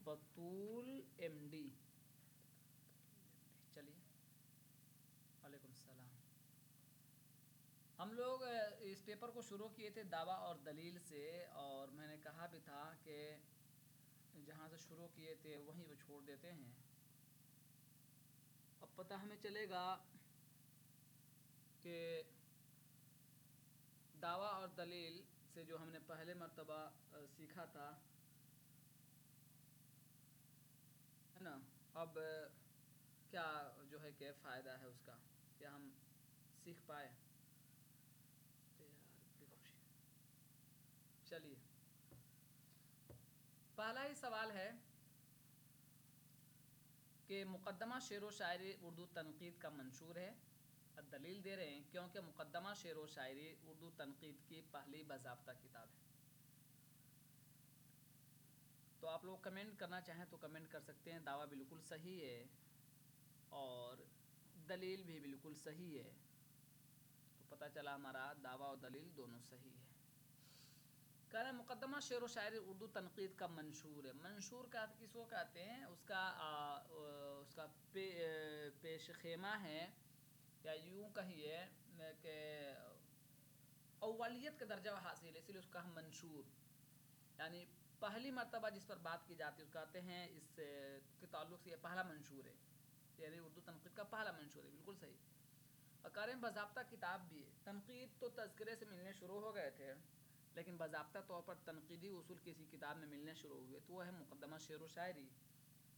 बतूल MD। चलिए, वालेकुम सलाम। हम लोग इस पेपर को शुरू किए थे दावा और दलील से, और मैंने कहा भी था कि जहाँ से शुरू किए थे वहीं वो छोड़ देते हैं। अब पता हमें चलेगा कि दावा और दलील से जो हमने पहले मर्तबा सीखा था, है ना, अब क्या जो है क्या फ़ायदा है उसका, क्या हम सीख पाए? अरे यार बड़ी खुशी। चलिए, पहला ही सवाल है कि मुक़द्दमा शेर व शायरी उर्दू तनक़ीद का मंशूर है। दलील दे रहे हैं क्योंकि मुक़द्दमा शेर व शायरी उर्दू तनक़ीद की पहली बाज़ाब्ता किताब है। तो आप लोग कमेंट करना चाहें तो कमेंट कर सकते हैं। दावा बिल्कुल सही है और दलील भी बिल्कुल सही है। तो पता चला हमारा दावा और दलील दोनों सही है। कह रहे मुक़द्दमा शेर व शायरी उर्दू तनक़ीद का मंशूर है। मंशूर का किसको कहते हैं? उसका पेश खेमा है, या यूँ कहिए कि अव्वलियत का दर्जा हासिल है, इसलिए उसका हम मंशूर, यानी पहली मर्तबा जिस पर बात की जाती है उसको कहते हैं, इस के ताल्लुक़ से ये पहला मंशूर है, यानी उर्दू तनक़ीद का पहला मंशूर है। बिल्कुल सही। अकार बाज़ाब्ता किताब भी है। तनक़ीद तो तज़किरे से मिलने शुरू हो गए थे, लेकिन बाज़ाब्ता तौर पर तनक़ीदी उसूल किसी किताब में मिलने शुरू हुए तो वह है मुक़द्दमा शेर व शायरी,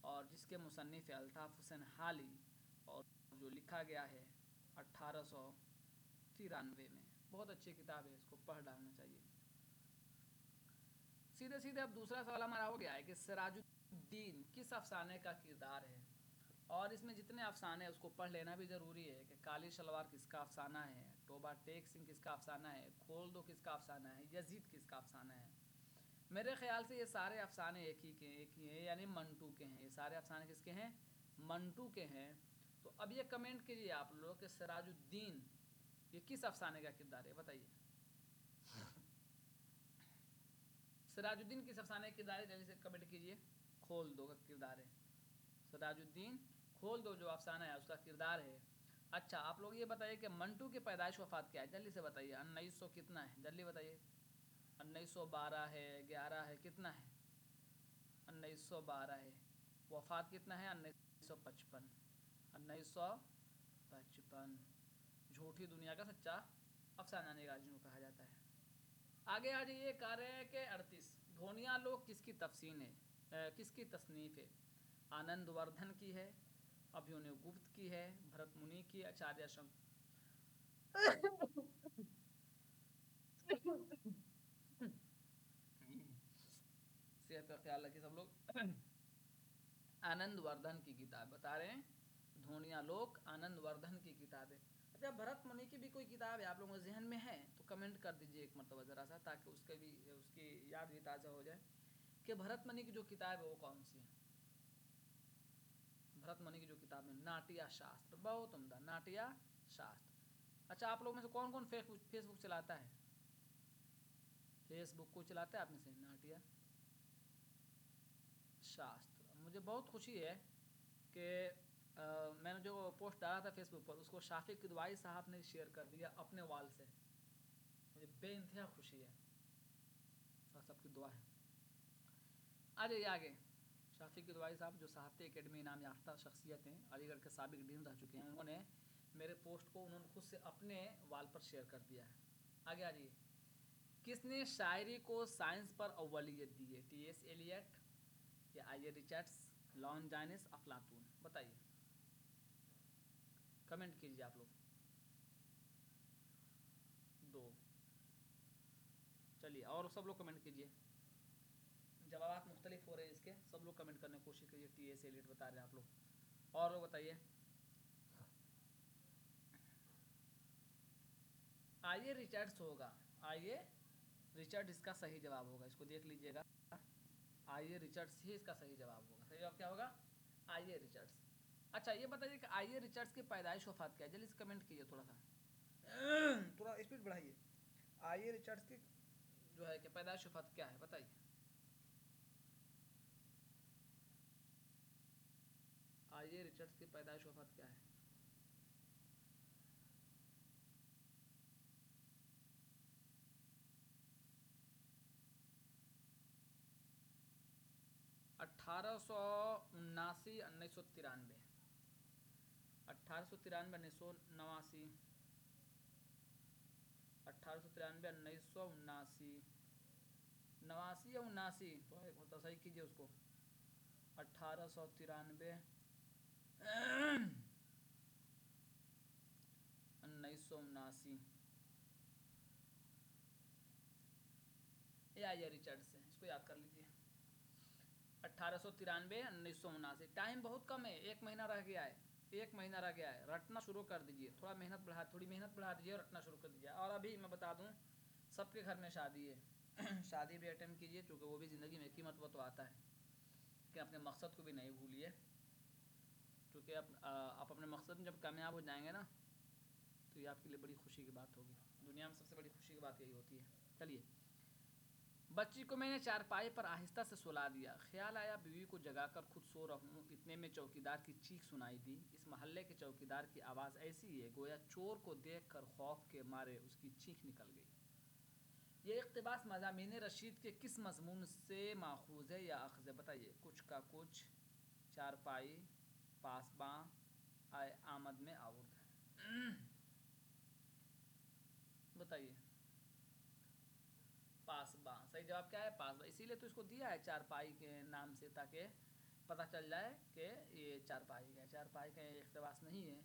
और जिसके मुसन्निफ़ अल्ताफ़ हुसैन हाली, और जो लिखा गया है 1893 में। बहुत अच्छी किताब है, इसको पढ़ डालना चाहिए। सीधे सीधे अब दूसरा सवाल हमारा हो गया है कि सिराजुद्दीन किस अफसाने का किरदार है, और इसमें जितने अफसाने हैं उसको पढ़ लेना भी ज़रूरी है कि काली शलवार किसका अफसाना है, टोबा टेक सिंह किसका अफसाना है, खोल दो किसका अफसाना है, यजीद किसका अफसाना है। मेरे ख्याल से ये सारे अफसाने एक ही हैं, यानी मंटू के हैं। ये सारे अफसाने किसके हैं? मंटू के हैं। तो अब ये कमेंट कीजिए आप लोग कि सिराजुद्दीन ये किस अफसाने का किरदार है, बताइए। सिराजुद्दीन किस अफसाने का किरदार है, जल्दी से कमेंट कीजिए। खोल दो का किरदार है सिराजुद्दीन, खोल दो जो अफसाना है उसका किरदार है। अच्छा, आप लोग ये बताइए कि मंटू की पैदाइश वफ़ात क्या है, जल्दी से बताइए। 1900 कितना है, जल्दी बताइए। 1912 है, 11 है, कितना है? 1912 है। वफ़ात कितना है? 1955। 1955। झूठी दुनिया का सच्चा अफसाना निगार जिनको कहा जाता है। आगे आ जाइए। कह रहे हैं कि 38 धोनिया लोग किसकी तफसीन है, किसकी तसनीफ़ है? आनंद वर्धन की है, अभिमन्यु गुप्त की है, भरत मुनि की, आचार्य सेहत का ख्याल रखिए सब लोग। आनंद वर्धन की किताब बता रहे हैं, धोनिया लोक आनंद वर्धन की किताब है। अच्छा, भरत मुनि की भी कोई किताब है आप लोगों के जहन में है तो कमेंट कर दीजिए एक मरतबा ज़रा सा, ताकि उसकी याद भी ताज़ा हो जाए कि भरत मुनि की जो किताब है वो कौन सी है। भरत मुनि की जो किताब है नाट्या शास्त्र, बहुत उम्दा नाट्या शास्त्र। अच्छा, आप लोग में से कौन कौन फेसबुक चलाता है? फेसबुक को चलाता है आप में से? नाट्या शास्त्र। मुझे बहुत खुशी है कि मैंने जो पोस्ट डाला था फेसबुक पर उसको शाफिक किदवाई साहब ने शेयर कर दिया अपने वाल से। मुझे बेइंतहा खुशी है और सबकी दुआ है। आ जाइए आगे। शाफिक किदवाई साहब जो साहित्य अकेडमी इनाम याफ्ता शख्सियत हैं, अलीगढ़ के साबिक डीन रह चुके हैं, उन्होंने मेरे पोस्ट को उन्होंने खुद से अपने वाल पर शेयर कर दिया है। आगे आ जाइए। किसने शायरी को साइंस पर अव्वलियत दी है? T.S. एलियट या I.A. रिचर्ड्स, लॉन जाइनिस, अफलातून? बताइए, कमेंट कीजिए आप लोग। 2। चलिए, और सब लोग कमेंट कीजिए। जवाब मुख्तलिफ हो रहे हैं इसके, सब लोग कमेंट करने की कोशिश कीजिए। T.S. एलियट बता रहे हैं आप लोग, और लोग बताइए। I.A. रिचर्ड्स होगा। I.A. रिचर्ड इसका सही जवाब होगा, इसको देख लीजिएगा। I.A. रिचर्ड्स ही इसका सही जवाब होगा। सही जवाब क्या होगा? I.A. रिचर्ड्स। अच्छा, ये बताइए कि I.A. रिचर्ड्स की पैदाइश वफात क्या है, जल्दी से कमेंट कीजिए। थोड़ा सा थोड़ा स्पीड बढ़ाइए। I.A. रिचर्ड्स की जो है कि पैदाइश वफात क्या है, बताइए। शख्स की पैदाइश वफात क्या है? अट्ठारह सौ उन्नासी 1993, 1893 1989, 1893 1979, 89 या 79, तो सही कीजिए उसको। 1893 1979, ये आइए रिचर्ड से, इसको याद कर लीजिए। 1893 1979। टाइम बहुत कम है, 1 महीना रह गया है, 1 महीना रह गया है। रटना शुरू कर दीजिए, थोड़ी मेहनत बढ़ा दीजिए, रटना शुरू कर दीजिए। और अभी मैं बता दूं, सबके घर में शादी है शादी भी अटेम्प्ट कीजिए, चूँकि वो भी ज़िंदगी में कीमत वो तो आता है कि अपने मकसद को भी नहीं भूलिए, क्योंकि आप अपने मकसद में जब कामयाब हो जाएंगे ना, तो ये आपके लिए बड़ी खुशी की बात होगी। दुनिया में सबसे बड़ी खुशी की बात यही होती है। चलिए, बच्ची को मैंने चारपाई पर आहिस्ता से सुला दिया। ख्याल आया बीवी को जगाकर खुद सो रहूं, इतने में चौकीदार की चीख सुनाई दी। इस महल्ले के चौकीदार की आवाज़ ऐसी है गोया चोर को देखकर खौफ के मारे उसकी चीख निकल गई। ये इक़्तिबास मज़ामीन रशीद के किस मज़मून से माखूज़ है या अख़ज़ है? बताइए। कुछ का कुछ, चारपाई, पासबां, आए आमद में आउर्द। बताइए। पासबां, सही जवाब क्या है? पासबां। इसीलिए तो इसको दिया है चारपाई के नाम से, ताकि पता चल जाए कि ये चारपाई का, चारपाई का इक़्तिबास नहीं है,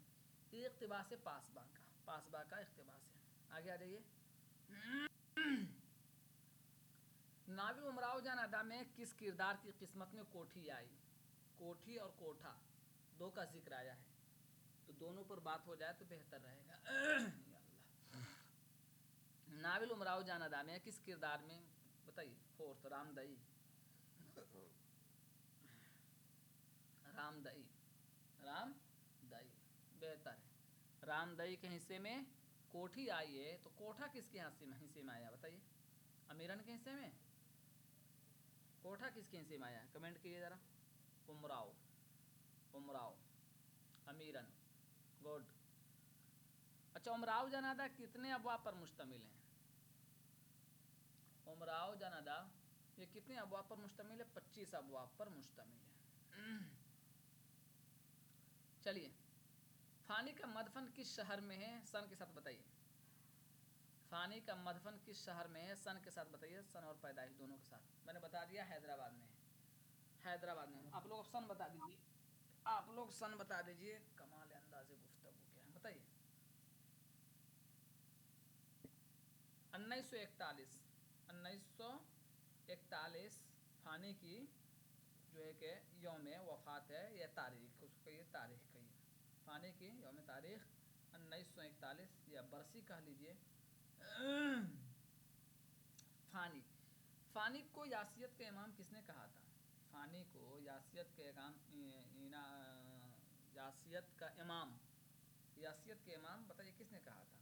ये इक़्तिबास है पासबां का, पासबां का इक़्तिबास है। आगे आ जाइए। नाविल उमराव जान अदा में किस किरदार की किस्मत में कोठी आई? कोठी और कोठा दो का जिक्र आया है, तो दोनों पर बात हो जाए तो बेहतर रहेगा। या अल्लाह। नाविल उमराव जान अदा में किस किरदार में, बताइए। फोर्थ, रामदई, रामदई, रामदई बेहतर है। रामदई के हिस्से में कोठी आई है, तो कोठा किसके हिस्से में आया? बताइए। अमीरन के हिस्से में? कोठा किसके हिस्से में आया? कमेंट कीजिए ज़रा। उमराव, उमराव, अमीरन, गुड। अच्छा, उमराव जनादा कितने अबवाब पर मुश्तमिल हैं? उमराव जनादा ये कितने अबवाब पर मुश्तमिल है? 25 अबवाब पर मुश्तमिल है। चलिए, फ़ानी का मदफन किस शहर में है? सन के साथ बताइए। फ़ानी का मदफन किस शहर में है? सन के साथ बताइए, सन और पैदाइश दोनों के साथ। मैंने बता दिया हैदराबाद में है, हैदराबाद में। आप लोग सन बता दीजिए, आप लोग सन बता दीजिए। कमाल अंदाज़े गुफ्तगू क्या है, बताइए। 1941, 1941 फ़ानी की जो है कि यौम वफ़ात है, या तारीख़, उसको कहिए तारीख़ कहिए। फ़ानी की यौम तारीख़ 1941, या बरसी कह लीजिए। फ़ानी, फ़ानी को यासियत के इमाम किसने कहा था? फ़ानी को यासियत के यासियत का इमाम, यासियत के इमाम बताइए किसने कहा था?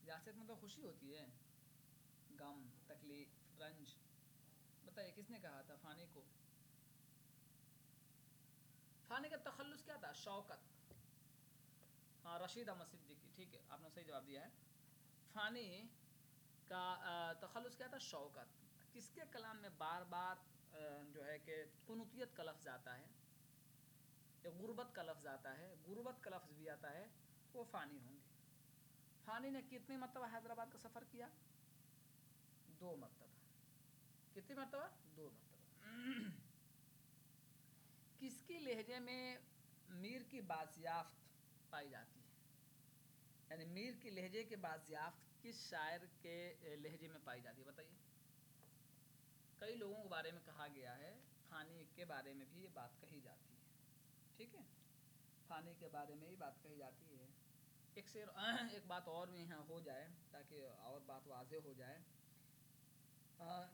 यासियत मतलब खुशी होती है, गम, तकलीफ, रंज। बताइए किसने कहा था फ़ानी को? फ़ानी का तखल्लुस क्या था? शौकत। हाँ, रशीद अहमद सिद्दीकी, ठीक है, आपने सही जवाब दिया है। फ़ानी का तखल्लुस क्या था? शौकत। किसके कलाम में बार बार जो है कि कुनूतियत का लफ्ज़ आता है, या गुर्बत का लफ्ज़ आता है, गुर्बत का लफ्ज़ भी आता है, तो वो फ़ानी होंगे। फ़ानी ने कितनी मरतबा हैदराबाद का सफ़र किया? 2 मरतबा। कितनी मरतबा? 2 मरतबा। किसकी लहजे में मीर की बाज़याफ्त पाई जाती है? यानी मीर की लहजे के बाज़याफ्त किस शायर के लहजे में पाई जाती है? बताइए। कई लोगों के बारे में कहा गया है, फ़ानी के बारे में भी ये बात कही जाती है, ठीक है, फ़ानी के बारे में ही बात कही जाती है। एक शेर एक बात और भी यहाँ हो जाए, ताकि और बात वाज़े हो जाए।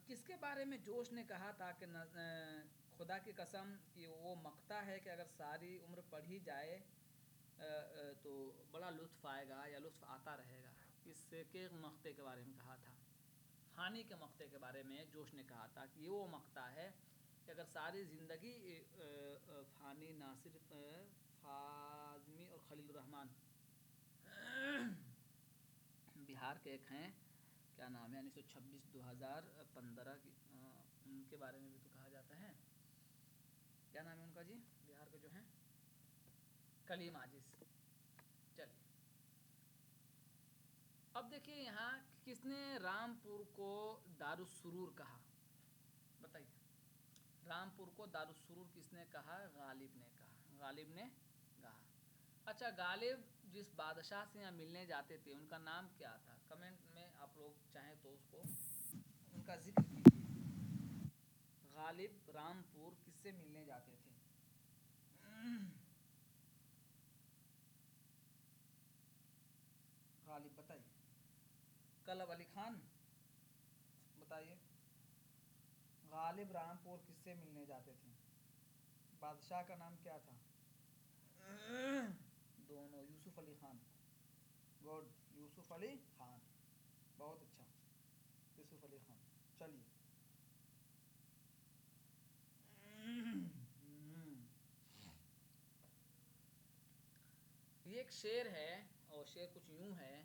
किसके बारे में जोश ने कहा था कि खुदा की कसम कि वो मकता है कि अगर सारी उम्र पढ़ी जाए तो बड़ा लुत्फ़ आएगा, या लुत्फ़ आता रहेगा? किसके मकते के बारे में कहा था? फ़ानी के मकते के बारे में जोश ने कहा था कि ये वो मकता है کہ اگر ساری زندگی فانی ناصر فاضمی اور خلیل الرحمن بہار کے ایک ہیں، کیا نام ہے، 1926-2015 کی، ان کے بارے میں بھی تو کہا جاتا ہے، کیا نام ہے ان کا جی، بہار کے جو ہیں، کلیم عاجز۔ چلیے اب دیکھیے یہاں کس نے رامپور کو دارالسرور کہا، بتائیے، رامپور کو دارالسرور کس نے کہا؟ غالب نے کہا، غالب نے کہا۔ اچھا، غالب جس بادشاہ سے یہاں ملنے جاتے تھے ان کا نام کیا تھا؟ کمنٹ میں آپ لوگ چاہیں تو اس کو ان کا ذکر کیجیے۔ غالب رامپور کس سے ملنے جاتے تھے؟ غالب بتائیے، کلب علی خان بتائیے، غالب رامپور کس سے ملنے جاتے تھے؟ بادشاہ کا نام کیا تھا؟ دونوں، یوسف علی خان، گڈ، یوسف علی خان، بہت اچھا، یوسف علی خان۔ چلیے یہ ایک شعر ہے، اور شعر کچھ یوں ہے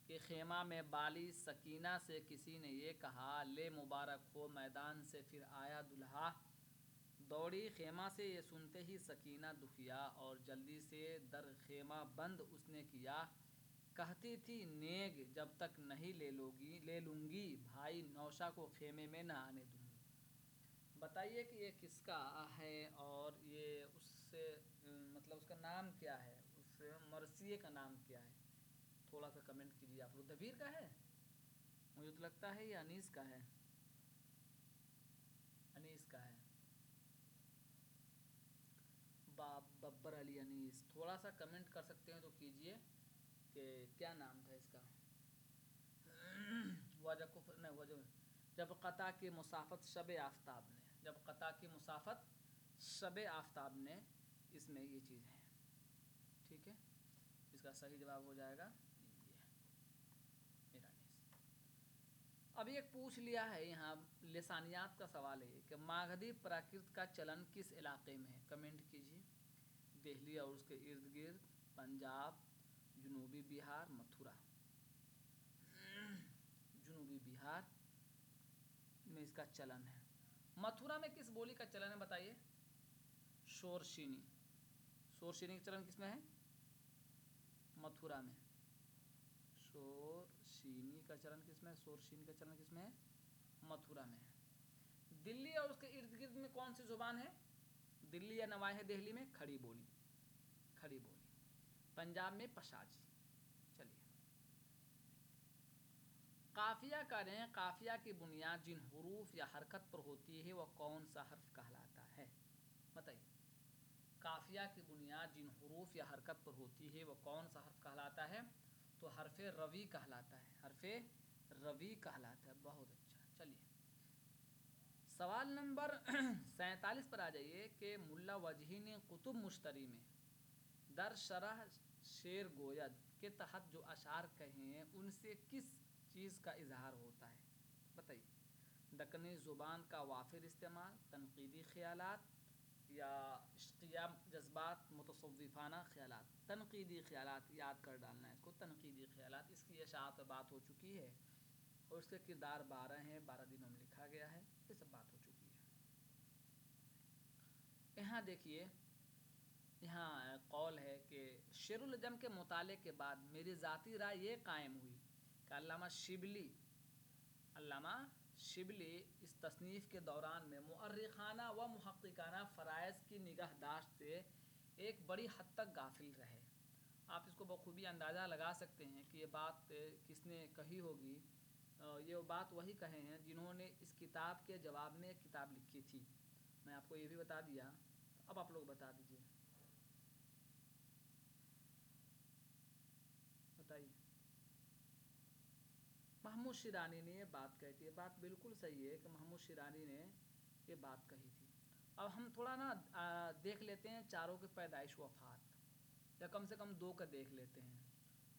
کہ خیمہ میں بالی سکینہ سے کسی نے یہ کہا، لے مبارک ہو میدان سے پھر آیا دلہا، دوڑی خیمہ سے یہ سنتے ہی سکینہ دکھیا، اور جلدی سے در خیمہ بند اس نے کیا، کہتی تھی نیگ جب تک نہیں لے لوں گی، بھائی نوشہ کو خیمے میں نہ آنے دوں گی۔ بتائیے کہ یہ کس کا ہے، اور یہ اس سے مطلب اس کا نام کیا ہے، اس مرثیے کا نام کیا ہے؟ تھوڑا سا کمنٹ کیجیے آپ لوگ۔ دبیر کا ہے، مجھے تو لگتا ہے یہ انیس کا ہے، انیس کا ہے، ببر علی انیس۔ تھوڑا سا کمنٹ کر سکتے ہیں تو کیجیے کہ کیا نام تھا اس کا۔ جب قطع کی مسافت شب آفتاب نے، جب قطع کی مسافت شب آفتاب نے، اس میں یہ چیز ہے، ٹھیک ہے، اس کا صحیح جواب ہو جائے گا یہ میرانیس۔ ابھی ایک پوچھ لیا ہے یہاں لسانیات کا سوال ہے کہ ماگدھی پراکرت کا چلن کس علاقے میں ہے؟ کمنٹ کیجیے۔ دہلی اور اس کے ارد گرد، پنجاب، جنوبی بہار، متھرا۔ جنوبی بہار میں اس کا چلن ہے۔ متھرا میں کس بولی کا چلن ہے بتائیے؟ شورشینی۔ شورشینی کا چلن کس میں ہے؟ متھرا میں۔ شورشینی کا چلن کس میں ہے؟ شورشینی کا چلن کس میں ہے؟ متھرا میں ہے۔ دلی اور اس کے ارد گرد میں کون سی زبان ہے؟ دلی یا نواح دہلی میں کھڑی بولی، کھڑی بولی۔ پنجاب میں پشاجی۔ چلیے قافیہ کریں، قافیہ کی بنیاد جن حروف یا حرکت پر ہوتی ہے وہ کون سا حرف کہلاتا ہے؟ بتائیے، قافیہ کی بنیاد جن حروف یا حرکت پر ہوتی ہے وہ کون سا حرف کہلاتا ہے؟ تو حرف روی کہلاتا ہے، حرف روی کہلاتا ہے، بہت اچھا۔ چلیے سوال نمبر 47 پر آ جائیے کہ ملا وجہی نے کتب مشتری میں در شرح شعر گوید کے تحت جو اشعار کہے ہیں ان سے کس چیز کا اظہار ہوتا ہے؟ بتائیے، دکنی زبان کا وافر استعمال، تنقیدی خیالات، یا عشقیہ جذبات، متصوفانہ خیالات؟ تنقیدی خیالات، یاد کر ڈالنا ہے اس کو، تنقیدی خیالات، اس کی اشاعت پہ بات ہو چکی ہے، اور اس کے کردار 12 ہیں، 12 دنوں میں لکھا گیا ہے، یہ سب بات ہو چکی ہے۔ یہاں دیکھیے، یہاں قول ہے کہ شعر العجم کے مطالعے کے بعد میری ذاتی رائے یہ قائم ہوئی کہ علامہ شبلی اس تصنیف کے دوران میں مؤرخانہ و محققانہ فرائض کی نگہداشت سے ایک بڑی حد تک غافل رہے۔ آپ اس کو بخوبی اندازہ لگا سکتے ہیں کہ یہ بات کس نے کہی ہوگی۔ یہ بات وہی کہے ہیں جنہوں نے اس کتاب کے جواب میں ایک کتاب لکھی تھی، میں آپ کو یہ بھی بتا دیا، اب آپ لوگ بتا دیجئے، بتائیے۔ محمود شیرانی نے یہ بات کہی تھی، یہ بات بالکل صحیح ہے کہ محمود شیرانی نے یہ بات کہی تھی۔ اب ہم تھوڑا نا دیکھ لیتے ہیں چاروں کے پیدائش و وفات، یا کم سے کم دو کا دیکھ لیتے ہیں،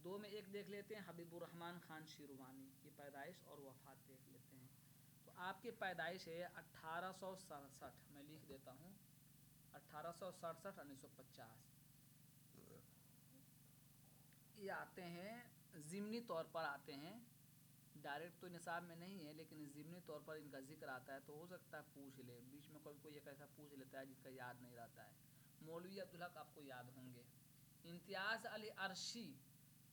دو میں ایک دیکھ لیتے ہیں حبیب الرحمن خان شیروانی کی پیدائش اور وفات دیکھ لیتے ہیں۔ تو آپ کی پیدائش ہے 1867، میں لکھ دیتا ہوں 1867 1950. یہ آتے ہیں ضمنی طور پر آتے ہیں، ڈائریکٹ تو نصاب میں نہیں ہے لیکن ضمنی طور پر ان کا ذکر آتا ہے، تو ہو سکتا ہے پوچھ لے بیچ میں، کوئی ایک ایسا پوچھ لیتا ہے جس کا یاد نہیں رہتا ہے. مولوی عبدالحق آپ کو یاد ہوں گے. امتیاز علی عرشی،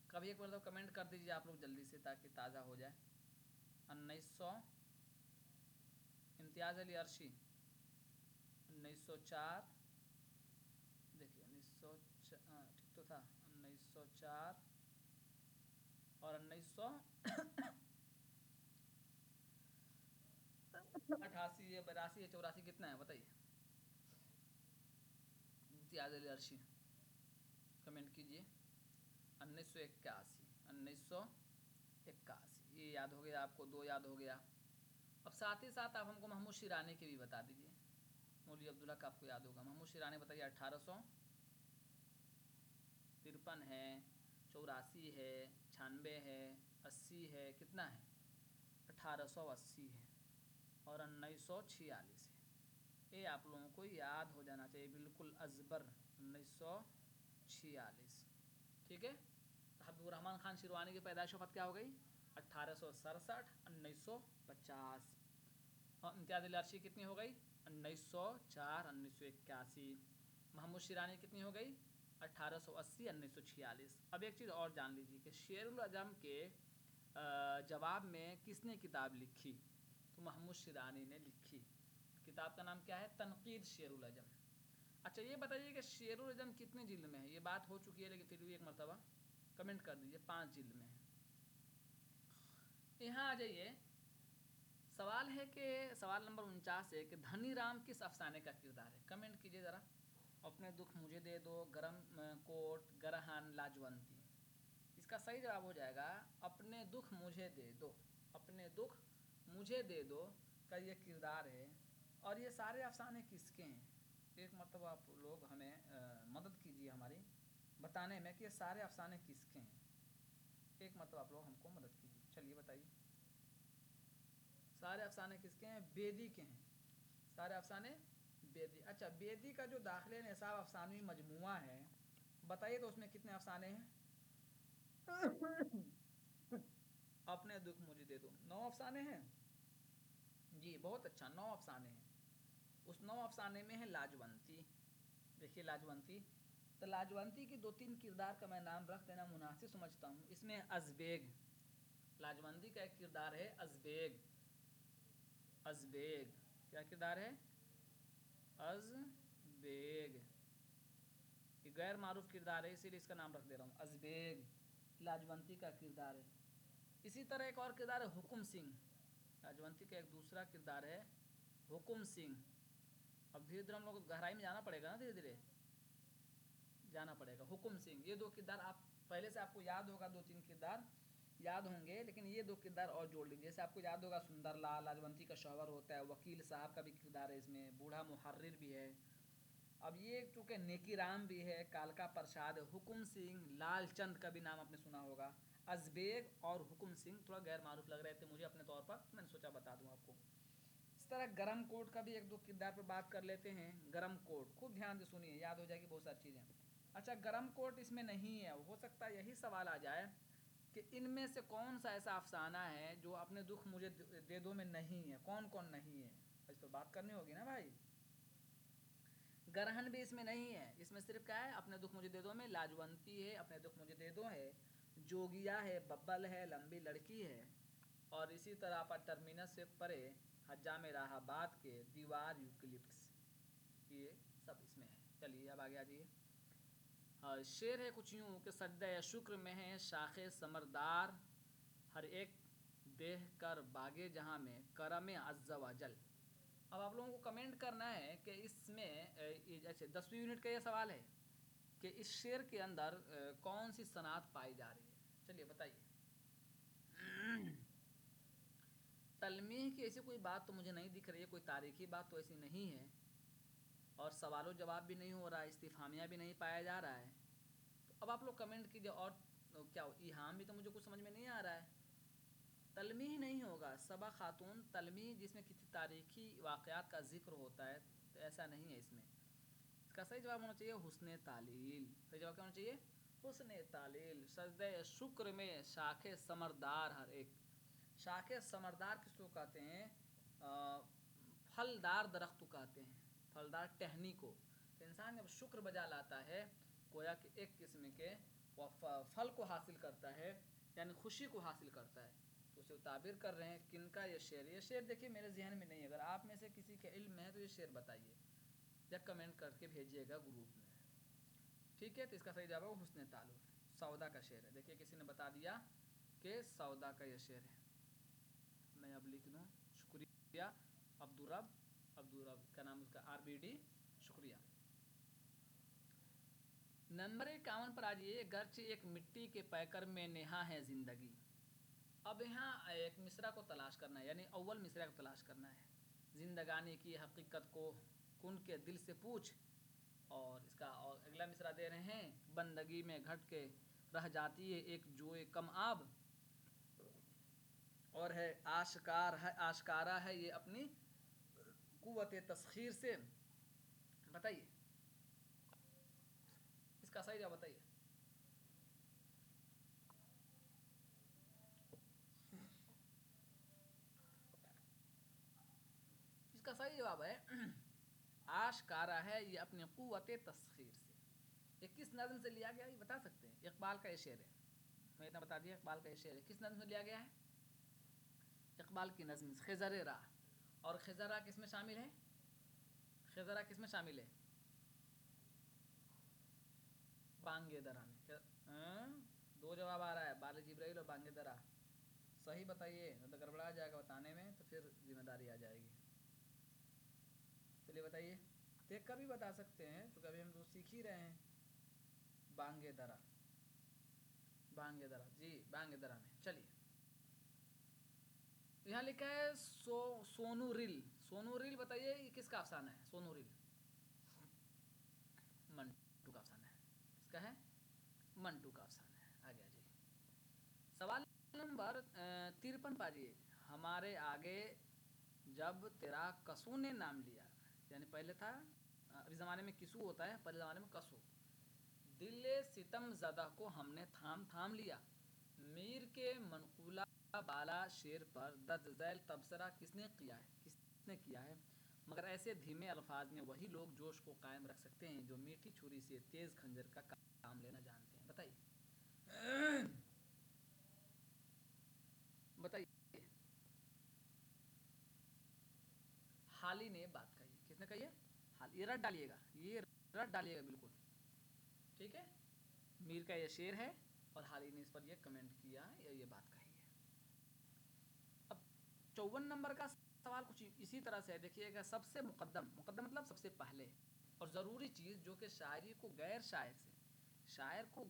کبھی ایک مرتبہ کمنٹ کر دیجیے آپ لوگ جلدی سے تاکہ تازہ ہو جائے. 1900 امتیاز علی عرشی 1904، دیکھیے 1904 ٹھیک تو تھا، 1904 اور 1988 یا 82 یا 84 کتنا ہے بتائیے. امتیاز علی عرشی کمنٹ کیجیے. 1981 یہ یاد ہو گیا آپ کو، 2 یاد ہو گیا. اب ساتھ ہی ساتھ آپ ہم کو محمود شیرانی کے بھی بتا دیجیے. مولوی عبداللہ کا آپ کو یاد ہوگا، محمود شیرانی بتائیے. 1853 ہے، 84 ہے، 96 ہے، 80 ہے، کتنا ہے 1880 ہے اور 1946 ہے. یہ آپ لوگوں کو یاد ہو جانا چاہیے بالکل ازبر. 1946 ٹھیک ہے. حبیب الرحمن خان شیروانی کی پیدائش وفات کیا ہو گئی 1867 1950. اور امتیاز علی عرشی کتنی ہو گئی 1904 1981. محمود شیرانی کتنی ہو گئی 1880 1946. اب ایک چیز اور جان لیجیے کہ شعر العجم کے جواب میں کس نے کتاب لکھی؟ تو محمود شیرانی نے لکھی. کتاب کا نام کیا ہے؟ تنقید شعر العجم. اچھا یہ بتائیے کہ شعر العجم کتنے جلد میں ہے؟ یہ بات ہو چکی ہے لیکن پھر بھی ایک مرتبہ کمنٹ کر دیجیے. 5 جلد میں ہے. یہاں آ جائیے. سوال ہے کہ سوال نمبر 49 ہے کہ دھنی رام کس افسانے کا کردار ہے؟ کمنٹ کیجیے ذرا. اپنے دکھ مجھے دے دو، گرم کوٹ، گرہن، لاجونتی. اس کا صحیح جواب ہو جائے گا اپنے دکھ مجھے دے دو. اپنے دکھ مجھے دے دو کا یہ کردار ہے. اور یہ سارے افسانے کس کے ہیں؟ ایک مرتبہ آپ لوگ ہمیں مدد کیجیے ہماری بتانے میں کہ یہ سارے افسانے کس کے ہیں. ایک مرتبہ آپ لوگ ہم کو مدد کیجیے. چلیے بتائیے سارے افسانے کس کے ہیں؟ بیدی کے ہیں. سارے افسانے بیدی. اچھا بیدی کا جو داخل نصاب افسانوی مجموعہ ہے بتائیے تو اس میں کتنے افسانے ہیں؟ اپنے دکھ مجھے دے دو 9 افسانے ہیں. جی بہت اچھا، 9 افسانے ہیں. اس 9 افسانے میں ہے لاجونتی. دیکھیے لاجونتی، تو لاجونتی کی 2-3 کردار کا میں نام رکھ دینا مناسب سمجھتا ہوں. اس میں ازبیگ، لاجونتی کا ایک کردار ہے ازبیگ. ازبیگ کیا کردار ہے؟ ازبیگ. یہ غیر معروف کردار ہے اسی لیے اس کا نام رکھ دے رہا ہوں ازبیگ. لاجونتی کا کردار ہے. اسی طرح ایک اور کردار ہے حکم سنگھ. لاجونتی کا ایک دوسرا کردار ہے حکم سنگھ. اب دھیرے دھیرے ہم لوگ کو گہرائی میں جانا پڑے گا نا، دھیرے دھیرے جانا پڑے گا. حکم سنگھ، یہ 2 کردار آپ پہلے سے آپ کو یاد ہوگا، 2-3 کردار یاد ہوں گے لیکن یہ 2 کردار اور جوڑ لیجیے. جیسے آپ کو یاد ہوگا سندر لال لاجونتی کا شوہر ہوتا ہے، وکیل صاحب کا بھی کردار ہے اس میں، بوڑھا محرر بھی ہے. اب یہ چونکہ نیکی رام بھی ہے، کالکا پرساد، حکم سنگھ، لال چند کا بھی نام آپ نے سنا ہوگا. ازبیگ اور حکم سنگھ تھوڑا غیر معروف لگ رہے تھے مجھے اپنے طور پر، میں نے سوچا بتا دوں آپ کو. اس طرح گرم کوٹ کا بھی 1-2 کردار پر بات کر لیتے ہیں. گرم کوٹ خوب دھیان سے سنیے، یاد ہو جائے گی بہت ساری چیزیں. اچھا گرم کوٹ اس میں نہیں ہے. ہو سکتا ہے یہی سوال آ جائے کہ ان میں سے کون سا ایسا افسانہ ہے جو اپنے دکھ مجھے دے دو میں نہیں ہے؟ کون کون نہیں ہے؟ اس پر بات کرنی ہوگی نا بھائی. گرہن بھی اس میں نہیں ہے. اس میں صرف کیا ہے؟ اپنے دکھ مجھے دے دو میں لاجونتی ہے، اپنے دکھ مجھے دے دو ہے، جوگیا ہے، ببل ہے، لمبی لڑکی ہے، اور اسی طرح پر ٹرمینس سے پرے حجام راہ آباد کے دیوار یوکلپٹس. یہ سب اس میں ہے. چلیے اب آگے آ جائیے. شعر ہے کچھ یوں کہ سجدہ شکر میں ہے شاخ ثمردار، ہر ایک دیہ کر باغ جہاں میں کرم عز و جل. اب آپ لوگوں کو کمنٹ کرنا ہے کہ اس میں اچھا 10ویں یونٹ کا یہ سوال ہے کہ اس شعر کے اندر کون سی صنعت پائی جا رہی ہے؟ چلیے بتائیے. تلمیح کی ایسی کوئی بات تو مجھے نہیں دکھ رہی ہے، کوئی تاریخی بات تو ایسی نہیں ہے، اور سوال و جواب بھی نہیں ہو رہا ہے، استفہامیہ بھی نہیں پایا جا رہا ہے. تو اب آپ لوگ کمنٹ کیجیے. اور کیا ایہام بھی تو مجھے کچھ سمجھ میں نہیں آ رہا ہے. تلمیح نہیں ہوگا، صبا خاتون تلمیح جس میں کسی تاریخی واقعات کا ذکر ہوتا ہے، تو ایسا نہیں ہے اس میں. اس کا صحیح جواب ہونا چاہیے حسن تعلیل. صحیح جواب کیا ہونا چاہیے؟ حسن تعلیل. سجدہ شکر میں شاخ ثمردار ہر ایک. شاخ ثمردار کس کو کہتے ہیں؟ پھلدار درخت کو کہتے ہیں، پھلدار ٹہنی کو. تو انسان جب شکر بجا لاتا ہے گویا کہ ایک قسم کے وہ پھل کو حاصل کرتا ہے، یعنی خوشی کو حاصل کرتا ہے. تو اسے تعبیر کر رہے ہیں. کن کا یہ شعر؟ یہ شعر دیکھیے میرے ذہن میں نہیں ہے، اگر آپ میں سے کسی کے علم میں ہے تو یہ شعر بتائیے یا کمنٹ کر کے بھیجیے گا گروپ میں. ٹھیک ہے، تو اس کا صحیح جواب ہے حسن تعلق. سودا کا شعر ہے. دیکھیے کسی نے بتا دیا کہ سودا کا یہ شعر ہے. میں اب لکھ دوں. شکریہ عبدالرب کا نام اس کا RBD. شکریہ. نمبر 51 پر آجئے. گرچہ ایک مٹی کے پیکر میں نہا ہے زندگی. اب یہاں ایک مصرع کو تلاش کرنا ہے، یعنی اول مصرع کو تلاش کرنا ہے. زندگانی کی حقیقت کو کن کے دل سے پوچھ. اور اس کا اور اگلا مصرع دے رہے ہیں. بندگی میں گھٹ کے رہ جاتی ہے ایک جوئے کم آب، اور ہے آشکارا ہے یہ اپنی قوت تسخیر سے. بتائیے اس کا صحیح جواب بتائیے. اس کا صحیح جواب ہے آشکارا ہے یہ اپنی قوت تسخیر سے. یہ کس نظم سے لیا گیا یہ بتا سکتے ہیں؟ اقبال کا یہ شعر ہے. میں اتنا بتا دیا اقبال کا یہ شعر ہے. کس نظم سے لیا گیا ہے؟ اقبال کی نظم خضر راہ. اور خضر راہ کس میں شامل ہے؟ خضر راہ کس میں شامل ہے؟ بانگ درا میں. دو جواب آ رہا ہے، بال جبرائیل اور بانگ درا. صحیح بتائیے، نہ تو گڑبڑا جائے گا بتانے میں، تو پھر ذمہ داری آ جائے گی. چلیے بتائیے. دیکھ کر بھی بتا سکتے ہیں تو کبھی ہم تو سیکھ ہی رہے ہیں. بانگ درا. بانگ درا جی، بانگ درا میں. چلیے یہاں لکھا ہے سونو ریل. سونو ریل بتائیے یہ کس کا افسانہ ہے؟ سونو ریل منٹو کا افسانہ ہے. کس کا ہے؟ منٹو کا افسانہ ہے. آ گیا جی. سوال نمبر 53 پاجیے. ہمارے آگے جب تیرا کسو نے نام لیا، یعنی پہلے تھا، ابھی زمانے میں کسو ہوتا ہے، پہلے زمانے میں کسو. دل ستم زدہ کو ہم نے تھام تھام لیا. میر کے منقولہ بالا شیر پر درج ذیل تبصرہ کس نے کیا ہے؟ مگر ایسے دھیمے الفاظ میں وہی لوگ جوش کو قائم رکھ سکتے ہیں جو میٹھی چھری سے تیز خنجر کا کام لینا جانتے ہیں. بتائیے. حالی نے بات کہی. کس نے کہی ہے؟ حالی. یہ رٹ ڈالیے گا، یہ رٹ ڈالیے گا بالکل. ٹھیک ہے، میر کا یہ شعر ہے اور حالی نے اس پر یہ کمنٹ کیا ہے، یہ بات کہی ہے. اب 54 نمبر کا سوال کچھ اسی طرح سے ہے. دیکھیے گا. سب سے مقدم مطلب سب سے پہلے اور ضروری چیز جو کہ شاعر کو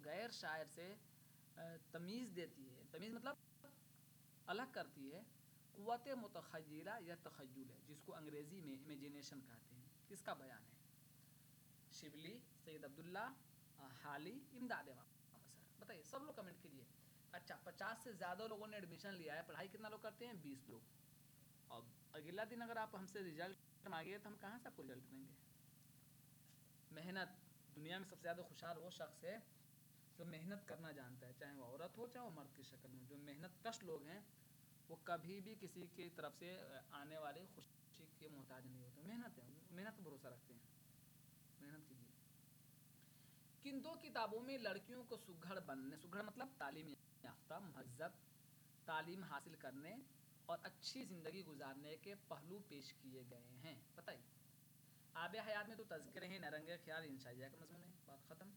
غیر شاعر سے تمیز دیتی ہے، تمیز مطلب الگ کرتی ہے، قوت متخیلہ یا تخیل ہے، جس کو انگریزی میں امیجینیشن کہتے ہیں. کس کا بیان ہے؟ شبلی، سید عبداللہ، حالی، امداد امام سر. بتائیے سب لوگ کمنٹ کیجیے. اچھا 50 سے زیادہ لوگوں نے ایڈمیشن لیا ہے. پڑھائی کتنا لوگ کرتے ہیں؟ 20 لوگ. اب اگلا دن اگر آپ ہم سے رزلٹ مانگیے تو ہم کہاں سے آپ کو رزلٹ دیں گے؟ محنت. دنیا میں سب سے زیادہ خوشحال وہ شخص ہے جو محنت کرنا جانتا ہے، چاہے وہ عورت ہو چاہے وہ مرد کی شکل میں. جو محنت کش لوگ ہیں وہ کبھی بھی کسی کی طرف سے آنے والے خوشی کے محتاج نہیں ہوتے. محنت بھروسہ رکھتے ہیں. محنت کیجیے. کن دو کتابوں میں لڑکیوں کو سگھڑ مطلب تعلیم یافتہ، مہذب، تعلیم حاصل کرنے اور اچھی زندگی گزارنے کے پہلو پیش کیے گئے ہیں؟ بتائیے. آب حیات میں تو تذکرے ہیں، نرنگ خیال انشائیہ کا مضمون ہے. بات ختم.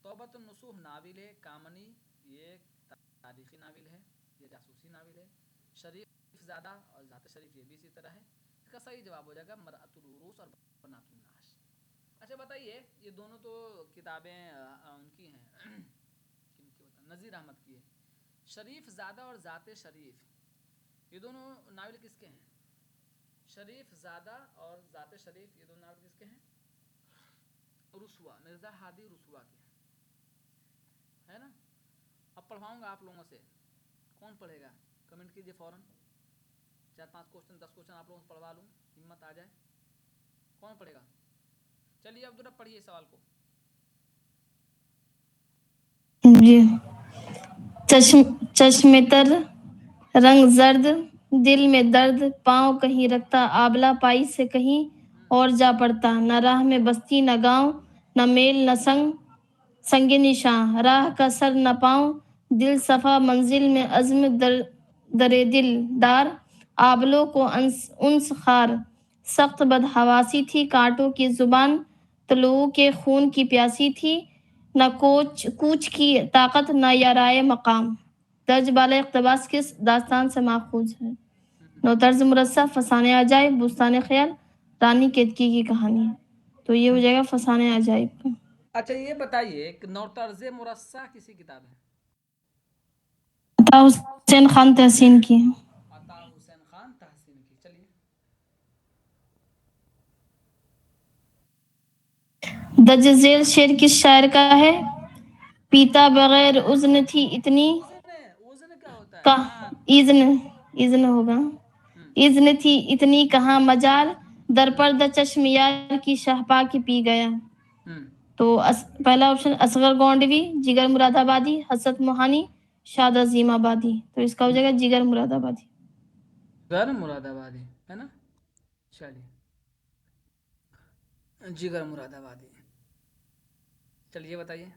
توبۃ النصوح ناول ہے. کامنی یہ تاریخی ناول ہے، یہ جاسوسی ناول ہے. شریف زادہ اور ذات شریف یہ بھی اسی طرح ہے. اس کا صحیح جواب ہو جائے گا مرأۃ العروس اور بنات الناس. اچھا بتائیے، یہ دونوں تو کتابیں ان کی ہیں کن کی بتا نذیر احمد کی ہے. شریف زادہ اور ذات شریف یہ دونوں ناول کس کے ہیں؟ شریف زادہ اور ذات شریف یہ دونوں ناول کس کے ہیں؟ رسوا، مرزا ہادی رسوا کے ہے نا. اب پڑھواؤں گا آپ لوگوں سے. کون پڑھے گا؟ कमेंट कीजिए फ़ौरन। 4-5 क्वेश्चन 10 क्वेश्चन आप लोगों से पढ़वा लूँ, हिम्मत आ जाए। कौन पढ़ेगा? चलिए अब्दुल रब पढ़िए सवाल को। जी। चश्मे तर रंग जर्द, दिल में दर्द, पाँव कहीं रखता आबला, पाई से कहीं और जा पड़ता, न राह में बस्ती न गांव, न मेल न संगे निशां, राह का सर न पाँव, दिल सफा मंजिल में अज़्म दरे दिलदार, आबलों को उन्स खार, सख्त बदहवासी थी, कांटों की जुबान, तलुओं के खून की प्यासी थी, न कूच की ताकत न याराए मकाम। तर्ज बाला इक़्तिबास किस दास्तान से माखूज है? तर्ज मुरस्सा फसाने अजाइब, बुस्तान ख्याल, रानी केतकी की कहानी। तो ये हो जाएगा फसाने अजाइब का। अच्छा ये बताइए कि नौतर्ज मुरस्सा किसी किताब है? अता हुसैन खान तहसीन की। अता हुसैन खान तहसीन की। चलिए। दर्ज झेल शेर किस शायर का है? पीता बगैर उज़्न थी इतनी उज़्न क्या होता है? का जान। इज़्न होगा। इज़्न थी इतनी कहाँ मजाल, दर पर द चश्म यार की शाहपा की पी गया। तो पहला ऑप्शन असगर गोंडवी, जिगर मुरादाबादी, हसरत मोहानी, शाद अजीम आबादी। तो इसका हो जाएगा जिगर मुरादाबादी। जिगर मुरादाबादी है ना? चलिए, जिगर मुरादाबादी। चलिए बताइए।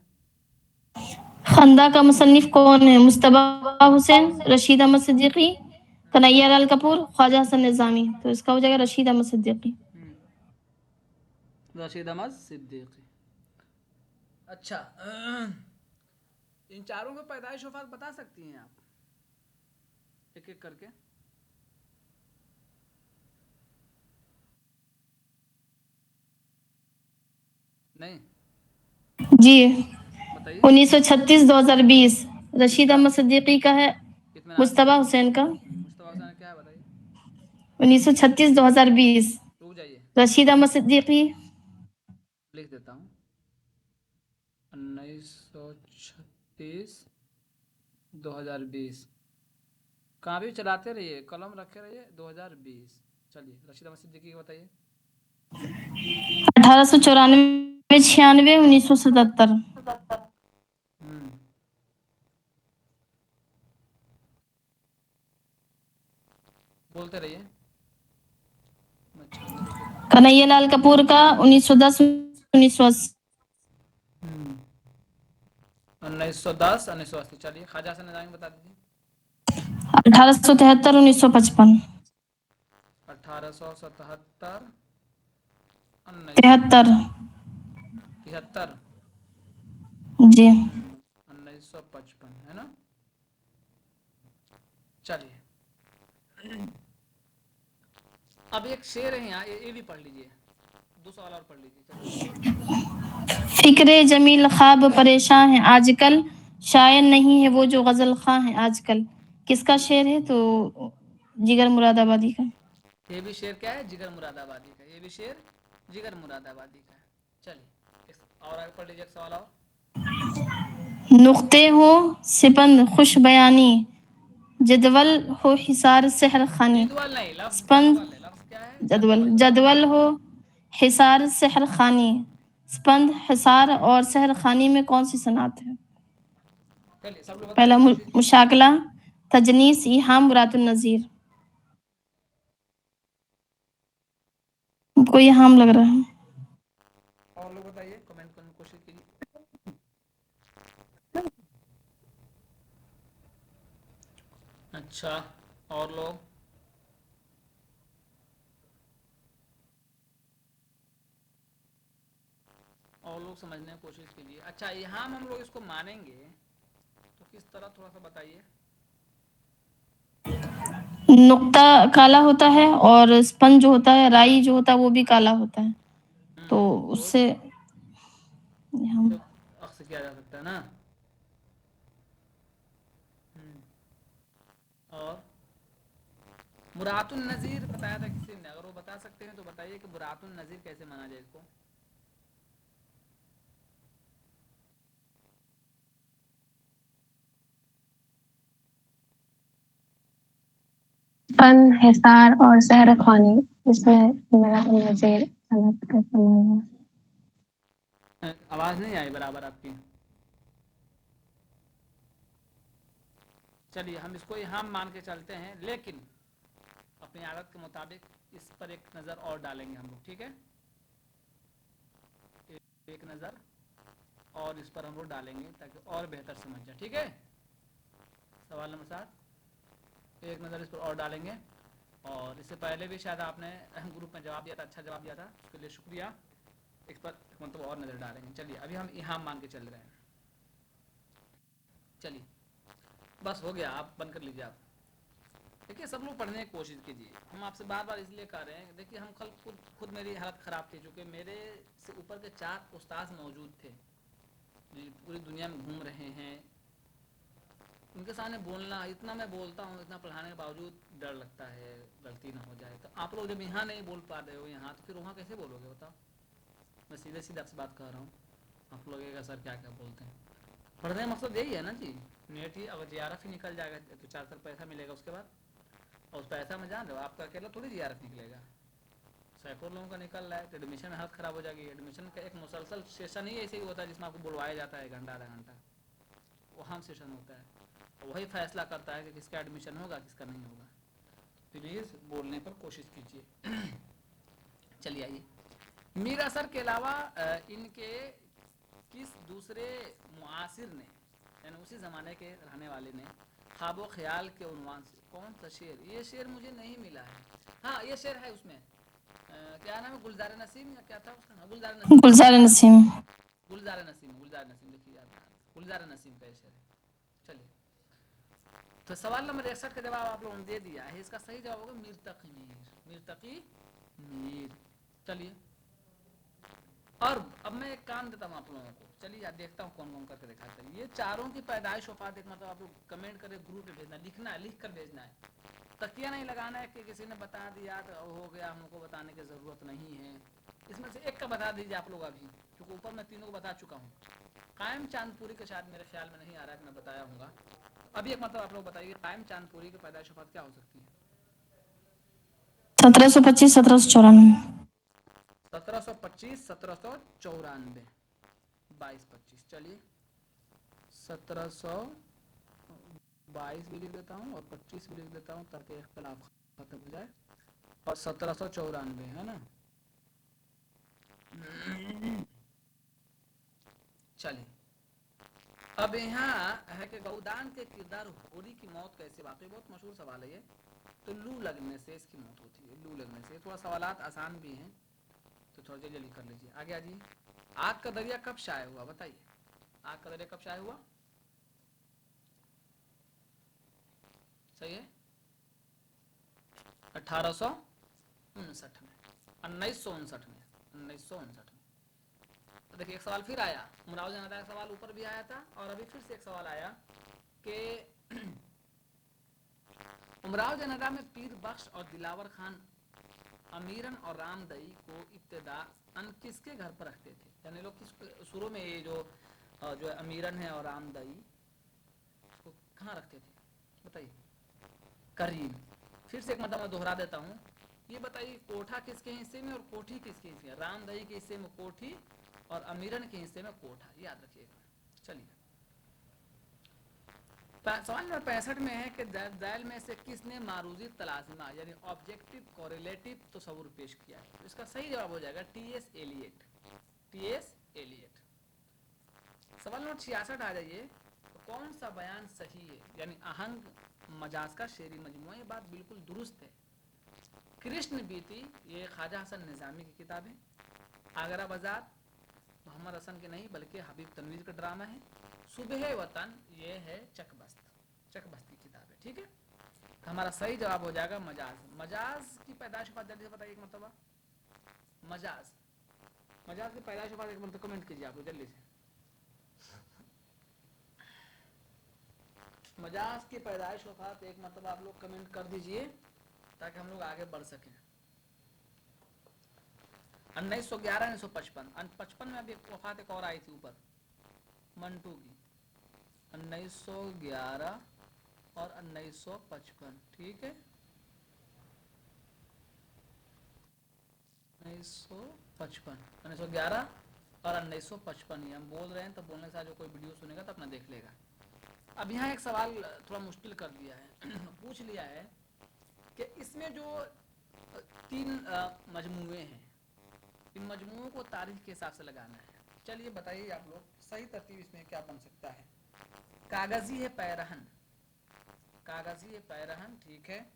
खंदा का मुसन्निफ कौन है? मुस्तबा हुसैन, रशीद अहमद सिद्दीकी, कन्हैया लाल कपूर, ख्वाजा हसन निज़ामी। तो इसका हो जाएगा रशीद अहमद सिद्दीकी। रशीद अहमद सिद्दीकी। अच्छा, इन चारों के पैदाइश वफात बता सकती हैं आप एक एक करके? नहीं जी। बताइए। 1936-2020 रशीद किसका? अहमद सिद्दीकी का है। इत्मीनान से मुस्तबा बताइए। हुसैन का मुस्तफा हुसैन क्या है बताइए? 1936-2020 रुक जाइए, रशीद अहमद सिद्दीकी। लिख देता हूँ। 1936-2020। कहाँ भी चलाते रहिए, कलम रखे रहिए। 2020। चलिए रशीद अहमद सिद्दीकी बताइए। 1894-96 1977 बोलते रहिए। कन्हैया लाल कपूर का 1910-1980 1910-1980। चलिए ख्वाजा हसन निज़ामी बता दीजिए। 1873-1955 1877 73 1973। जी। 1955 है ना? चलिए अब एक शेर है यहाँ, ये भी पढ़ लीजिए। 2 सवाल और पढ़ लीजिए। चलिए। फिक्रे जमील ख्वाब परेशान है आजकल, शायर नहीं है वो जो गजल खां है आजकल। किसका शेर है? तो जिगर मुरादाबादी का। ये भी शेर क्या है? जिगर मुरादाबादी का। ये भी शेर जिगर मुरादाबादी का है। चलिए और आगे पढ़ लीजिए एक सवाल और। नुक्ते हो सिपंद खुश बयानी, जदवल हो हिसार सहर खानी। जदवल नहीं, लफ्ज स्पंद जदवल है। लफ्ज क्या है? जदवल जदवल। जदवल हो हिसार सहर खानी। स्पंद हिसार और सहर खानी में कौन सी सनात है? चलिए सब लोग पहला बताइए, कोशिश कीजिए। मुशाकला, तजनीस, इहाम, मुरातुन नजीर। हमको इहाम लग रहा है। और लोग बताइए, कमेंट करने की कोशिश कीजिए। अच्छा, और लोग? और लोग समझने की कोशिश कीजिए। अच्छा, यहाँ हम लोग इसको मानेंगे तो किस तरह, थोड़ा सा बताइए। नुक्ता काला होता है और स्पंज जो होता है, राई जो होता है वो भी काला होता है। तो तो उससे हम अक्स किया जा सकता है ना? और मुरातुन नज़ीर बताया था किसी ने, अगर वो बता सकते हैं तो बताइए कि मुरातुन नज़ीर कैसे माना जाए इसको। फन, हिसार और सहर ख्वानी, इसमें मेरा नज़ीर सनत का समान है। आवाज़ नहीं आई बराबर आपकी। चलिए हम इसको यहाँ मान के चलते हैं, लेकिन अपनी आदत के मुताबिक इस पर एक नज़र और डालेंगे हम लोग, ठीक है। एक नज़र और इस पर हम लोग डालेंगे ताकि और बेहतर समझ जाए, ठीक है। सवाल नंबर 7, एक नज़र इस पर और डालेंगे। और इससे पहले भी शायद आपने ग्रुप में जवाब दिया था, अच्छा जवाब दिया था, उसके लिए शुक्रिया। इस पर मतलब और नज़र डालेंगे। चलिए अभी हम यहाँ मान के चल रहे हैं। चलिए बस हो गया, आप बंद कर लीजिए। आप देखिए सब लोग पढ़ने की कोशिश कीजिए। हम आपसे बार बार इसलिए कह रहे हैं, देखिए हम कल खुद मेरी हालत ख़राब थी, चूँकि मेरे से ऊपर के 4 उस्ताद मौजूद थे जो पूरी दुनिया में घूम रहे हैं। उनके सामने बोलना, इतना मैं बोलता हूँ, इतना पढ़ाने के बावजूद डर लगता है गलती ना हो जाए। तो आप लोग जब यहाँ नहीं बोल पा रहे हो यहाँ, तो फिर वहाँ कैसे बोलोगे बताओ। मैं सीधे सीधे आपसे बात कर रहा हूँ। आप लोग एक सर क्या क्या बोलते हैं, पढ़ने का मकसद यही है ना जी। नेट ही अगर JRF ही निकल जाएगा तो 4 साल पैसा मिलेगा उसके बाद, और उस पैसा में जान रहे हो आपका अकेला थोड़ी JRF निकलेगा, सैकड़ों लोगों का निकल रहा है। तो एडमिशन में हालत ख़राब हो जाएगी। एडमिशन का एक मुसलसल सेशन ही ऐसे ही होता है जिसमें आपको बुलवाया जाता है 1 घंटा आधा घंटा, वहाँ सेशन होता है, वही फैसला करता है कि किसका एडमिशन होगा किसका नहीं होगा। प्लीज़ बोलने पर कोशिश कीजिए। चलिए आइए, मीर असर के अलावा इनके किस दूसरे मुआसिर ने, यानी उसी ज़माने के रहने वाले ने, ख्वाब ख्याल के उन्वान से कौन सा शेर, ये शेर मुझे नहीं मिला है। हाँ ये शेर है उसमें, क्या नाम है, गुलजार नसीम या क्या था उसका नाम, गुलजार नसीम। गुलजार नसीम। गुलजार नसीम, गुलजार नसीम, देखिए याद, गुलजार नसीम का शेर है। चलिए तो सवाल नंबर 61 का जवाब आप लोगों ने दे दिया है। इसका सही जवाब होगा मीर तकी मीर, मीर तकी मीर। चलिए और अब मैं एक काम देता हूँ आप लोगों को। चलिए आप देखता हूँ कौन कौन करके दिखाता है। ये चारों की पैदाइश वफात एक मतलब आप लोग कमेंट करें, ग्रुप पे भेजना, लिखना है, लिख कर भेजना है। तकिया नहीं लगाना है कि किसी ने बता दिया तो हो गया, हमको बताने की ज़रूरत नहीं है। इसमें से एक का बता दीजिए आप लोग अभी, क्योंकि ऊपर मैं तीनों को बता चुका हूँ। कायम चांदपुरी के शायद मेरे ख्याल में नहीं आ रहा है, मैं बताया हूँ। अभी एक मतलब आप लोग बताइए, कायम चांदपुरी की पैदाइश वफात क्या हो सकती है। 1725 1794। 1725 1794, 22-25। चलिए 1722 भी लिख देता हूँ और 25 भी लिख देता हूँ ताकि इख्तलाफ खत्म हो जाए। और 1794 है ना। चलिए अब यहाँ है कि गौदान के किरदार होरी की मौत कैसे बात हुई, बहुत मशहूर सवाल है ये। तो लू लगने से इसकी मौत होती है, लू लगने से। थोड़ा सवालात आसान भी हैं तो थोड़ा जल्दी कर लीजिए। आगे आ जाइए, आग का दरिया कब शाये हुआ बताइए, आग का दरिया कब शाये हुआ। सही है 1859 में, 1959 में, 1959 में। तो देखिए एक सवाल फिर आया, उमराव जनादा का सवाल ऊपर भी आया था और अभी फिर से एक सवाल आया कि उमराव जनादा में पीर बख्श और दिलावर खान अमीरन और रामदई को इब्तिदाअन किसके घर पर रखते थे। यानी लोग किस शुरू में ये जो है अमीरन है और रामदई को कहाँ रखते थे बताइए। करीब, फिर से एक मतलब मैं दोहरा देता हूँ, ये बताइए कोठा किसके हिस्से में और कोठी किसके हिस्से में। रामदई के हिस्से में कोठी और अमीरन के हिस्से में कोठा, याद रखिएगा। चलिए सवाल नंबर 65 में है कि दैल में से किसने मारूजी तलाज़िमा यानी ऑब्जेक्टिव कोरिलेटिव तस्वुर पेश किया है। तो इसका सही जवाब हो जाएगा T.S. Eliot, T.S. एलियट। सवाल नंबर 66 आ जाइए, तो कौन सा बयान सही है, यानी आहंग मजाज का शेरी मजमूआ। ये बात बिल्कुल दुरुस्त है। कृष्ण बीती ये ख्वाजा हसन निज़ामी की किताब है। आगरा बाजार मोहम्मद हसन की नहीं बल्कि हबीब तनवीर का ड्रामा है। सुबह वतन ये है चकबस्त की किताब है, ठीक है। तो हमारा सही जवाब हो जाएगा मजाज। मजाज की पैदाइश बात जल्दी से बताइए एक मरतबा। मजाज, मजाज की पैदाइश बात एक मरतबा कमेंट कीजिए आप लोग जल्दी से। मजाज की पैदाइश वफात एक मतलब आप लोग कमेंट कर दीजिए ताकि हम लोग आगे बढ़ सकें। 1911 1955, 55 में अभी वफात एक और आई थी ऊपर, मंटू की। 1911 और 1955, ठीक है। 1955, 1911 और 1955 ही हम बोल रहे हैं, तो बोलने से जो कोई वीडियो सुनेगा तो अपना देख लेगा। अब यहाँ एक सवाल थोड़ा मुश्किल कर दिया है पूछ लिया है कि इसमें जो 3 मजमूए हैं, इन मजमूओं को तारीख के हिसाब से लगाना है। चलिए बताइए आप लोग, सही तरतीब इसमें क्या बन सकता है। कागजी है पैरहन, कागजी है पैरहन, ठीक है।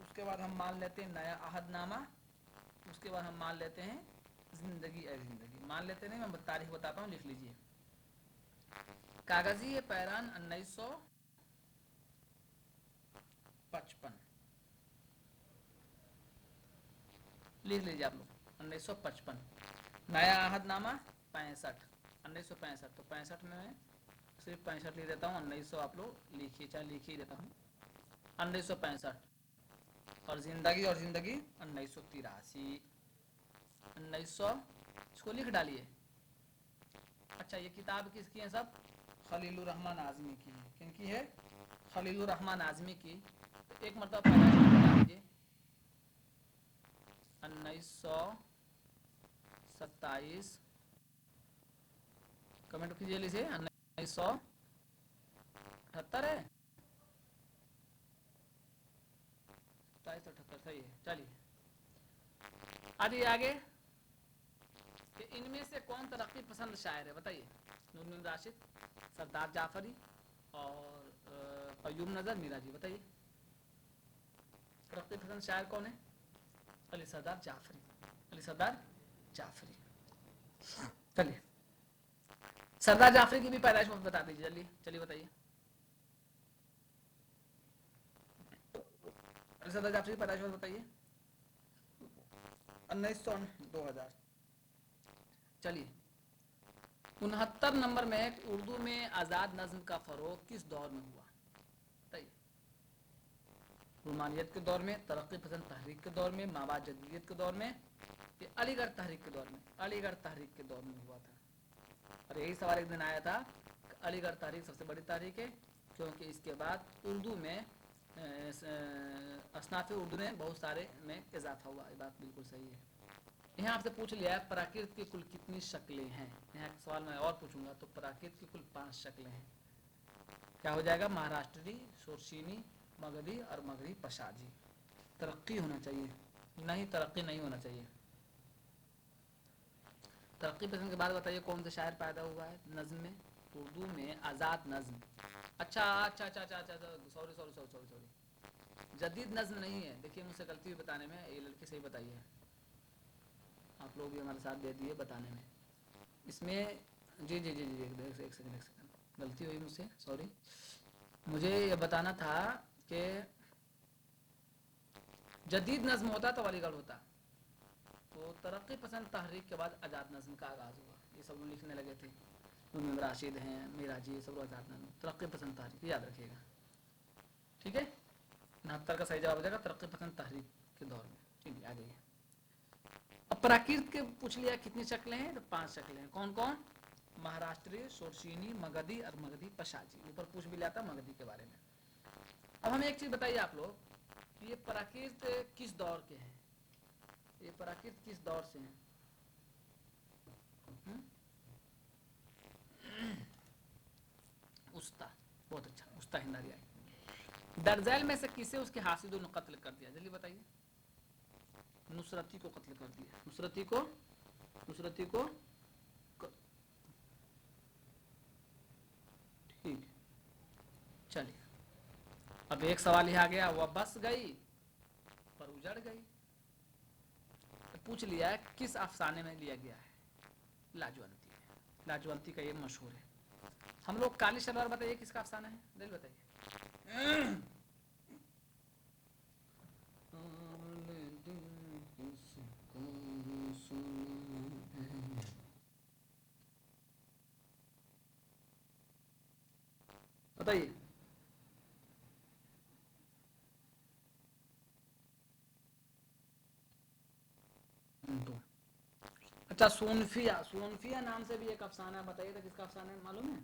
उसके बाद हम मान लेते हैं नया अहदनामा, उसके बाद हम मान लेते हैं जिंदगी है जिंदगी, मान लेते नहीं, मैं तारीख बताता हूँ, लिख लीजिए। कागजी है पैरहन 1955, लिख लीजिए आप लोग 1955। नया अहदनामा 65, 1965, तो 65 में सिर्फ 65 लिख देता हूँ, 1900 आप लोग लिखिए, चाहे लिख ही देता हूँ 1965। और जिंदगी 1983, 1900, इसको लिख डालिए। अच्छा, ये किताब किसकी है सब? खलीलुर रहमान आज़मी की है। किनकी है? खलीलुर रहमान आज़मी की। तो एक मतलब बता दीजिए 1927, कमेंट कीजिए इसे। 1978 है, 2778 सही है। चलिए आगे कि इनमें से कौन तरक्की पसंद शायर है, बताइए। नूर राशिद, सरदार जाफरी और कयूम नजर, मीरा जी, बताइए तरक्की पसंद शायर कौन है? अली सरदार जाफरी, अली सरदार जाफरी। चलिए सरदार जाफरी की भी पैदाइश बता दीजिए जल्दी, चलिए बताइए। अली सरदार जाफरी की पैदाइश बताइए। 1900, 2000। चलिए 69 नंबर में उर्दू में आज़ाद नज्म का फरोग किस दौर में हुआ, बताइए। रुमानियत के दौर में, तरक्की पसंद तहरीक के दौर में, माबाद जदीदियत के दौर में, ये अलीगढ़ तहरीक के दौर में? अलीगढ़ तहरीक के दौर में हुआ था। और यही सवाल एक दिन आया था, अलीगढ़ तहरीक सबसे बड़ी तहरीक है, क्योंकि इसके बाद उर्दू में असनाफ़ उर्दू में बहुत सारे में इजाफा हुआ। ये बात बिल्कुल सही है। यहाँ आपसे पूछ लिया है प्राकृत की कुल कितनी शक्लें हैं। यहाँ एक सवाल मैं और पूछूंगा, तो प्राकृत की कुल 5 शक्लें हैं। क्या हो जाएगा? महाराष्ट्री, शोरशीनी, मगधी और मगधी पशाजी। तरक्की होना चाहिए, नहीं तरक्की नहीं होना चाहिए। तरक्की पसंद के बाद बताइए कौन सा शायर पैदा हुआ है नज्म में, उर्दू में आज़ाद नज्म। अच्छा, सॉरी, जदीद नज्म नहीं है। देखिए मुझसे गलती हुई बताने में, ये लड़की सही बताई है, आप लोग भी हमारे साथ दे दिए बताने में। इसमें जी एक सेकंड गलती हुई मुझसे, सॉरी। मुझे ये बताना था कि जदीद नज्म होता तो अलीगढ़ होता, तो तरक्की पसंद तहरीक के बाद आज़ाद नज्म का आगाज़ हुआ। ये सब लोग लिखने लगे थे, नूर राशिद हैं, मीरा जी, ये सब लोग आज़ाद नज्म, तरक्की पसंद तहरीक, याद रखिएगा, ठीक है। 69 का सही जवाब हो जाएगा तरक्की पसंद तहरीक के दौर में। चलिए आ जाइए। अब प्राकृत के पूछ लिया कितनी शक्लें हैं, तो 5 शक्लें हैं। कौन कौन? महाराष्ट्री, शोरशीनी, मगधी और मगधी पशाजी। ऊपर पूछ भी लिया था मगधी के बारे में। अब हमें एक चीज बताइए आप लोग, ये प्राकृत किस दौर के हैं? ये प्राकृत किस दौर से हैं? उस्ता, बहुत अच्छा, उस्ता हिंदारी आई। दरजैल में से किसे उसके हासिदों ने कत्ल कर दिया, जल्दी बताइए। नुसरती को कत्ल कर दिया, नुसरती को ठीक। चलिए अब एक सवाल ही आ गया, वह बस गई पर उजड़ गई। पूछ लिया है किस अफसाने में लिया गया है? लाजवंती। लाजवंती का ये मशहूर है। हम लोग काली शलवार बताइए किसका अफसाना है, जल्दी बताइए। बताइए। अच्छा, सोनफिया नाम से भी एक अफसाना है, बताइए तो किसका अफसाना है, मालूम है?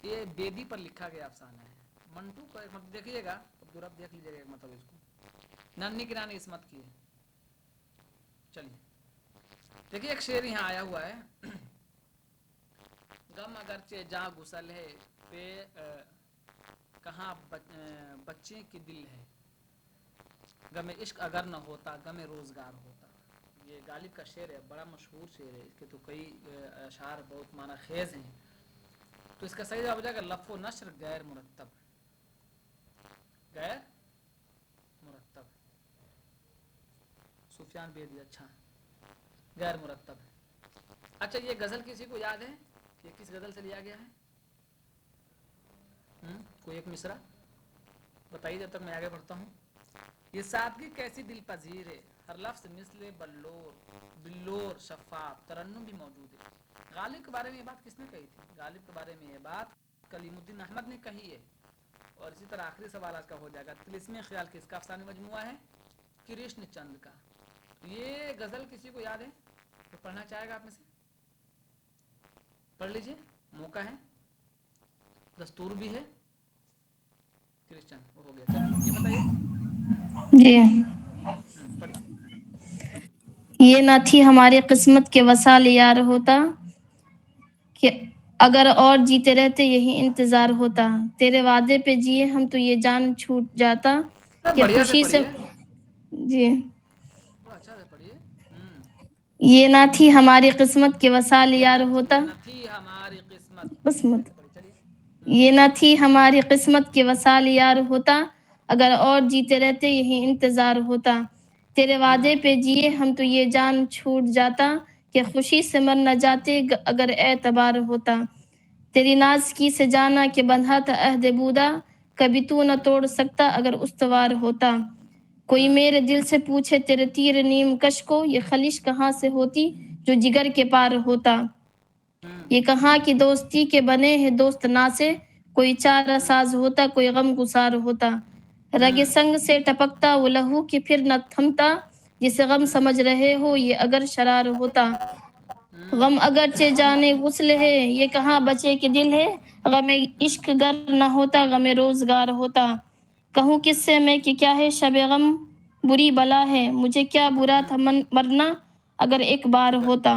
ये बेदी पर लिखा गया अफसाना है। मंटू का एक मतलब देखिएगा, पूरा देख लीजिएगा एक मतलब इसको। नन्ही की रानी इसमत की है। चलिए देखिए एक शेर यहाँ आया हुआ है, गम अगरचे जहाँ घुसल है पे कहाँ बच्चे की दिल है, गमे इश्क अगर न होता गमे रोज़गार होता। ये गालिब का शेर है, बड़ा मशहूर शेर है, इसके तो कई अशार बहुत माना खेज हैं। तो इसका सही जवाब हो जाएगा लफ़ो नश्र गैर मुरत्तब, गैर मुरत्तब। सुफियान बेदी, अच्छा गैर मुरत्तब। अच्छा ये गज़ल किसी को याद है कि किस गज़ल से लिया गया है? कोई एक मिसरा बताइए जब तक मैं आगे बढ़ता हूँ। ये सादगी कैसी दिल पजीर है, हर लफ्ज़ मिसले बल्लोर बिल्लोर शफ़ाफ, तरन्नुम भी मौजूद है। गालिब के बारे में ये बात किसने कही थी? गालिब के बारे में ये बात कलीमुद्दीन अहमद ने कही है। और इसी तरह आखिरी सवाल आज का हो जाएगा, तिलिस्मे ख्याल किसका अफसाने मजमुआ है? कृष्ण चंद का। ये गज़ल किसी को याद है तो पढ़ना चाहेगा आप में से? पढ़ लीजिए, मौका है, दस्तूर भी है। कृष्ण हो गया, चलिए ये बताइए जी। पढ़िए। ये ना थी हमारी किस्मत के वसाल यार होता, कि अगर और जीते रहते यही इंतजार होता। तेरे वादे पे जिए हम तो ये जान छूट जाता, कि बढ़िया से खुशी से। पढ़िए, जी। थोड़ा अच्छा से पढ़िए। ये ना थी हमारी किस्मत के वसाल ये यार होता, न थी हमारी किस्मत, किस्मत। ऐसे पढ़िए, चलिए। ये ना थी हमारी किस्मत के वसाल यार होता, अगर और जीते रहते यही इंतजार होता। तेरे वादे पे जिए हम तो ये जान छूट जाता, कि खुशी से मर न जाते अगर एतबार होता। तेरी नाज़की से जाना कि बंधा था अहद बूदा, कभी तू न तोड़ सकता अगर उस्तवार होता। कोई मेरे दिल से पूछे तेरे तीर नीम कश को, ये खलिश कहाँ से होती जो जिगर के पार होता। ये कहाँ की दोस्ती के बने हैं दोस्त ना से, कोई चारा साज होता कोई गम गुसार होता। रगे संग से टपकता वो लहू कि फिर न थमता, जिसे गम समझ रहे हो ये अगर शरार होता। गम अगरचे जाने गुस्ल है, ये कहाँ बचे के दिल है, गमे इश्क गर न होता गमे रोजगार होता। कहूँ किससे मैं कि क्या है शबे गम बुरी बला है, मुझे क्या बुरा था मरना अगर एक बार होता।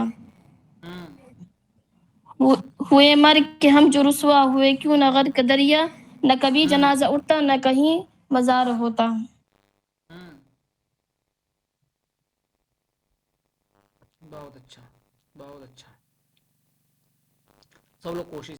हुए मर के हम जो रुसवा हुए क्यों न गर्क दरिया, न कभी जनाजा उठता न कहीं मजार होता। बहुत अच्छा, बहुत अच्छा। सब लोग कोशिश